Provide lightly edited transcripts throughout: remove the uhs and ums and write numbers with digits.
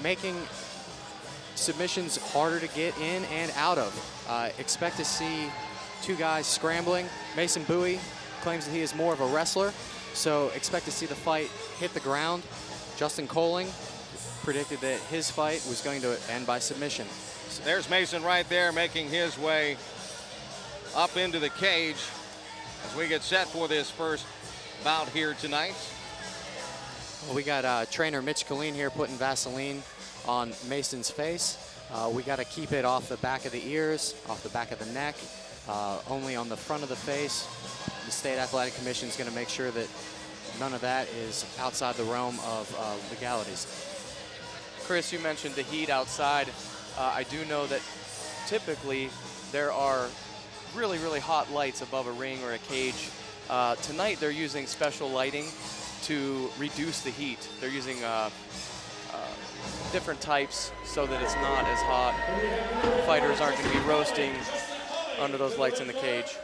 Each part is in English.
making submissions harder to get in and out of. Expect to see two guys scrambling. Mason Bowie claims that he is more of a wrestler, so expect to see the fight hit the ground. Justin Kolling predicted that his fight was going to end by submission. There's Mason right there making his way up into the cage as we get set for this first bout here tonight. Well, we got trainer Mitch Kolling here putting Vaseline on Mason's face. We got to keep it off the back of the ears, off the back of the neck, only on the front of the face. The State Athletic Commission is going to make sure that none of that is outside the realm of legalities. Chris, you mentioned the heat outside. I do know that typically there are really, really hot lights above a ring or a cage. Tonight they're using special lighting to reduce the heat. They're using different types so that it's not as hot. Fighters aren't going to be roasting under those lights in the cage.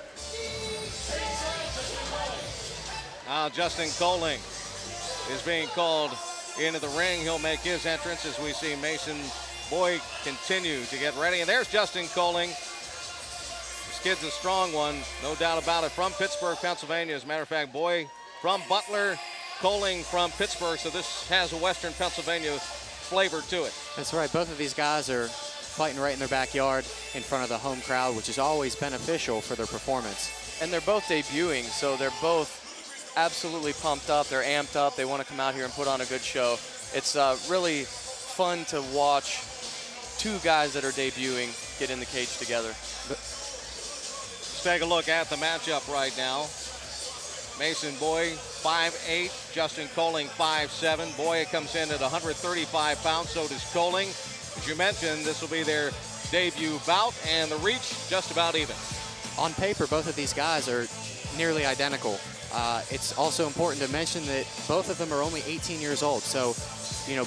Now Justin Kolling is being called into the ring. He'll make his entrance as we see Mason Bowie continue to get ready. And there's Justin Kolling. This kid's a strong one, no doubt about it, from Pittsburgh, Pennsylvania. As a matter of fact, Bowie from Butler, Kolling from Pittsburgh, so this has a Western Pennsylvania flavor to it. That's right. Both of these guys are fighting right in their backyard in front of the home crowd, which is always beneficial for their performance. And they're both debuting, so they're both absolutely pumped up. They're amped up. They want to come out here and put on a good show. It's really fun to watch two guys that are debuting get in the cage together. Let's take a look at the matchup right now. Mason Bowie, 5'8", Justin Kolling, 5'7". Bowie comes in at 135 pounds, so does Kolling. As you mentioned, this will be their debut bout, and the reach just about even. On paper, both of these guys are nearly identical. It's also important to mention that both of them are only 18 years old, so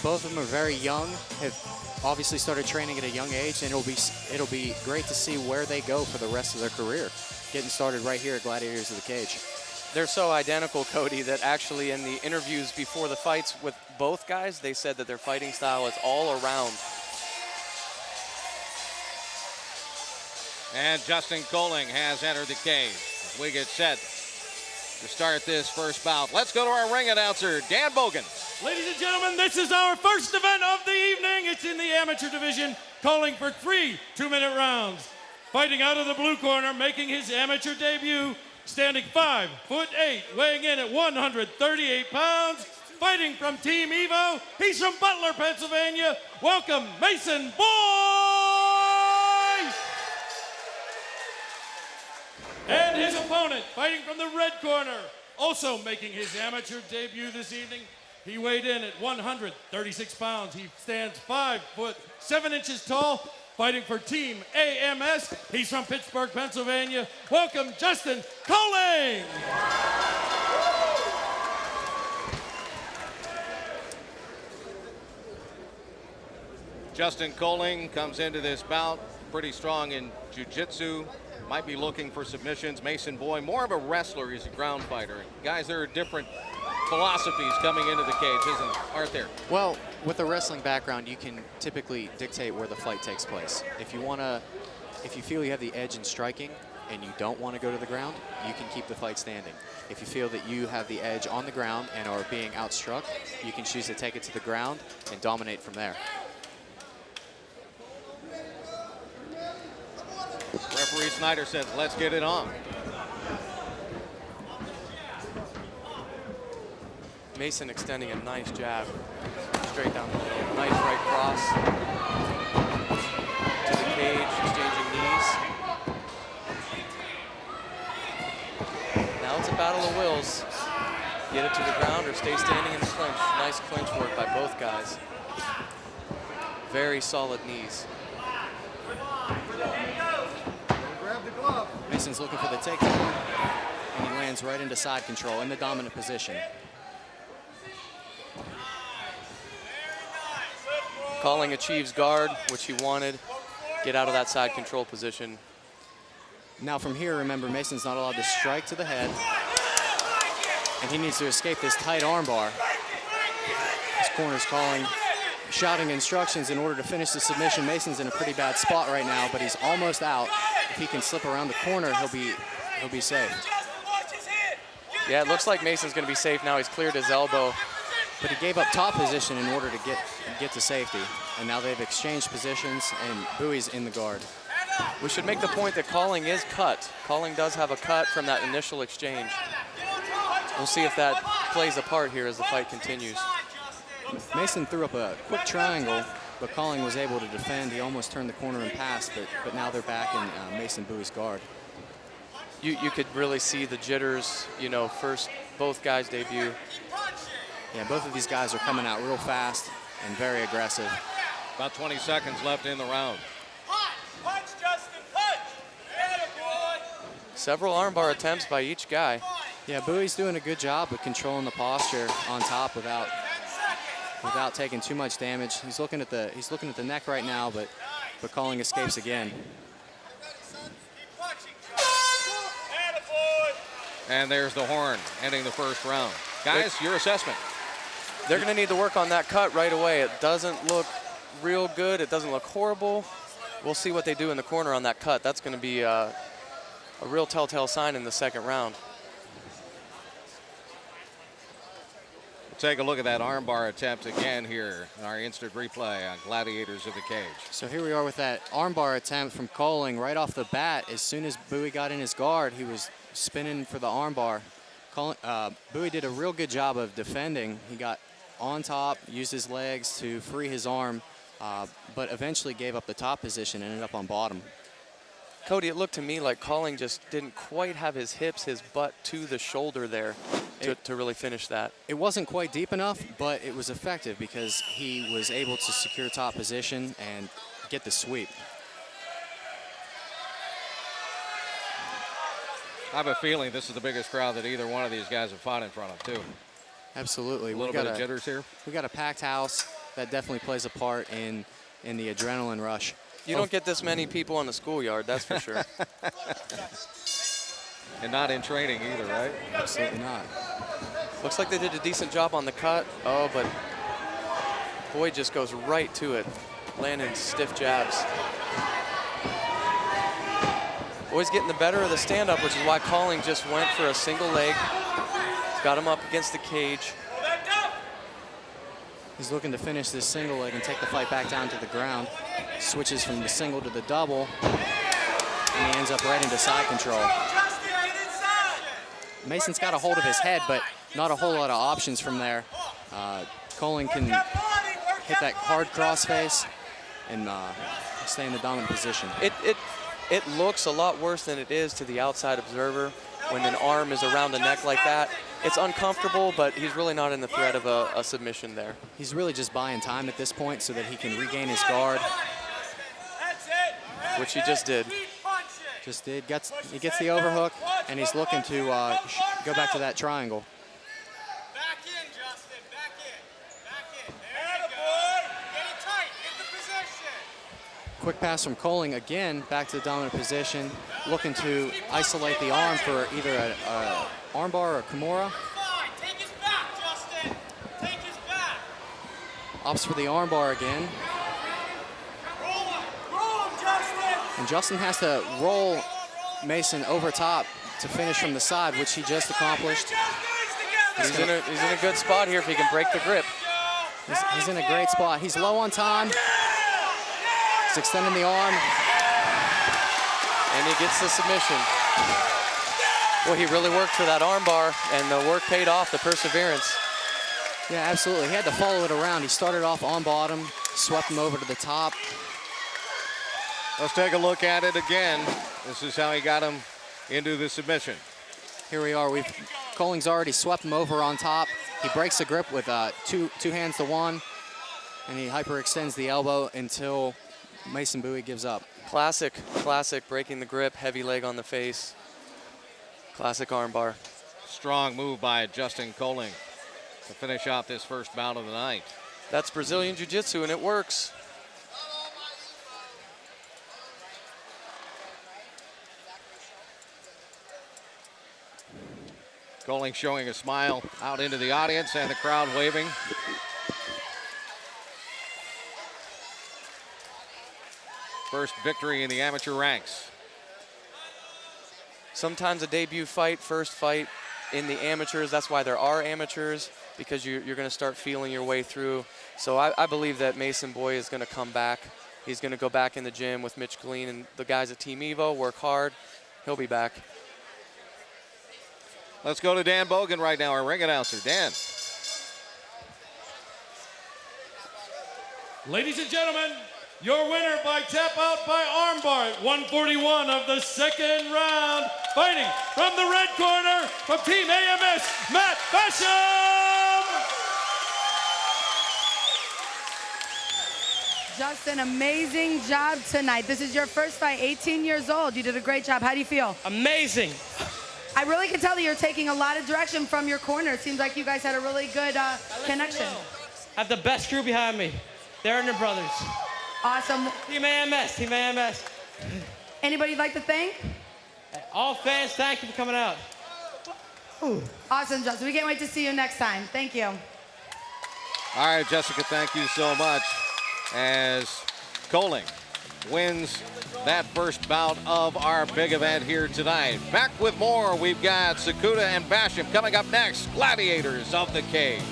both of them are very young, have obviously started training at a young age, and it'll be great to see where they go for the rest of their career, getting started right here at Gladiators of the Cage. They're so identical, Cody, that actually in the interviews before the fights with both guys, they said that their fighting style is all around. And Justin Kolling has entered the cage. As we get set to start this first bout, let's go to our ring announcer, Dan Bogan. Ladies and gentlemen, this is our first event of the evening. It's in the amateur division, calling for 3 2-minute rounds. Fighting out of the blue corner, making his amateur debut, standing 5'8", weighing in at 138 pounds, fighting from Team EVO. He's from Butler, Pennsylvania. Welcome, Mason Bowie! And his opponent, fighting from the red corner, also making his amateur debut this evening. He weighed in at 136 pounds. He stands 5'7" tall, fighting for Team AMS. He's from Pittsburgh, Pennsylvania. Welcome, Justin Kolling! Justin Kolling comes into this bout pretty strong in jiu-jitsu. Might be looking for submissions. Mason Bowie, more of a wrestler. He's a ground fighter. Guys, there are different philosophies coming into the cage, aren't there? Well, with a wrestling background, you can typically dictate where the fight takes place. If you feel you have the edge in striking and you don't want to go to the ground, you can keep the fight standing. If you feel that you have the edge on the ground and are being outstruck, you can choose to take it to the ground and dominate from there. Referee Snyder says, let's get it on. Mason extending a nice jab straight down the middle. Nice right cross to the cage, exchanging knees. Now it's a battle of wills. Get it to the ground or stay standing in the clinch. Nice clinch work by both guys. Very solid knees. Mason's looking for the takedown, and he lands right into side control in the dominant position. Kolling achieves guard, which he wanted. Get out of that side control position. Now from here, remember, Mason's not allowed to strike to the head, and he needs to escape this tight arm bar. This corner's calling shouting instructions in order to finish the submission. Mason's in a pretty bad spot right now, but he's almost out. If he can slip around the corner, he'll be safe. Yeah, it looks like Mason's going to be safe now. He's cleared his elbow. But he gave up top position in order to get to safety. And now they've exchanged positions, and Bowie's in the guard. We should make the point that Kolling is cut. Kolling does have a cut from that initial exchange. We'll see if that plays a part here as the fight continues. Mason threw up a quick triangle, but Kolling was able to defend. He almost turned the corner and passed, but now they're back in Mason Bowie's guard. You could really see the jitters, you know, first both guys debut. Yeah, both of these guys are coming out real fast and very aggressive. About 20 seconds left in the round. Punch, Justin, punch! Attaboy! Several armbar attempts by each guy. Yeah, Bowie's doing a good job of controlling the posture on top without taking too much damage. He's looking at the neck right now, but Kolling escapes again. And there's the horn ending the first round. Guys, your assessment. They're going to need to work on that cut right away. It doesn't look real good. It doesn't look horrible. We'll see what they do in the corner on that cut. That's going to be a real telltale sign in the second round. We'll take a look at that armbar attempt again here in our instant replay on Gladiators of the Cage. So here we are with that armbar attempt from Kolling right off the bat. As soon as Bowie got in his guard, he was spinning for the armbar. Bowie did a real good job of defending. He got on top, used his legs to free his arm, but eventually gave up the top position, ended up on bottom. Cody, it looked to me like Kolling just didn't quite have his hips, his butt to the shoulder there to really finish that. It wasn't quite deep enough, but it was effective because he was able to secure top position and get the sweep. I have a feeling this is the biggest crowd that either one of these guys have fought in front of, too. Absolutely. A little bit of jitters here. We got a packed house. That definitely plays a part in the adrenaline rush. You don't get this many people in the schoolyard, that's for sure. And not in training either, right? Absolutely not. Looks like they did a decent job on the cut. Oh, but Boyd just goes right to it, landing stiff jabs. Boyd's getting the better of the stand-up, which is why Kolling just went for a single leg. He's got him up against the cage. He's looking to finish this single leg and take the fight back down to the ground. Switches from the single to the double, and he ends up right into side control. Mason's got a hold of his head, but not a whole lot of options from there. Kolling can hit that hard crossface and stay in the dominant position. It looks a lot worse than it is to the outside observer when an arm is around the neck like that. It's uncomfortable, but he's really not in the threat of a submission there. He's really just buying time at this point so that he can regain his guard. Which he just did. He gets the overhook, and he's looking to go back to that triangle. Back in, Justin, back in. Back in. There you go. Get it tight, get the position. Quick pass from Kolling again, back to the dominant position, looking to isolate the arm for either a armbar or Kimura. Fine, take his back, Justin. Take his back. Opts for the armbar again. Roll him, Justin. And Justin has to roll Mason over top to finish from the side, which he just accomplished. He's in a good spot here if he can break the grip. He's in a great spot. He's low on time. He's extending the arm. And he gets the submission. Well, he really worked for that armbar, and the work paid off, the perseverance. Yeah, absolutely. He had to follow it around. He started off on bottom, swept him over to the top. Let's take a look at it again. This is how he got him into the submission. Here we are. Kolling's already swept him over on top. He breaks the grip with two hands to one, and he hyperextends the elbow until Mason Bowie gives up. Classic, breaking the grip, heavy leg on the face. Classic armbar. Strong move by Justin Kolling to finish off this first bout of the night. That's Brazilian Jiu-Jitsu, and it works. Kolling showing a smile out into the audience and the crowd waving. first victory in the amateur ranks. Sometimes a debut fight, first fight in the amateurs, that's why there are amateurs, because you're going to start feeling your way through. So I believe that Mason Boy is going to come back. He's going to go back in the gym with Mitch Killeen and the guys at Team EVO, work hard. He'll be back. Let's go to Dan Bogan right now, our ring announcer. Dan. Ladies and gentlemen, your winner by tap out by armbar at 141 of the second round, fighting from the red corner from Team AMS, Matt Basham! Justin, amazing job tonight. This is your first fight, 18 years old. You did a great job. How do you feel? Amazing. I really can tell that you're taking a lot of direction from your corner. It seems like you guys had a really good connection. I have the best crew behind me. They're their brothers. Awesome. Team AMS, Team AMS. Anybody you'd like to thank? All fans, thank you for coming out. Awesome, Justin. We can't wait to see you next time. Thank you. All right, Jessica, thank you so much. As Kolling wins that first bout of our big event here tonight. Back with more. We've got Sakuda and Basham coming up next. Gladiators of the Cage.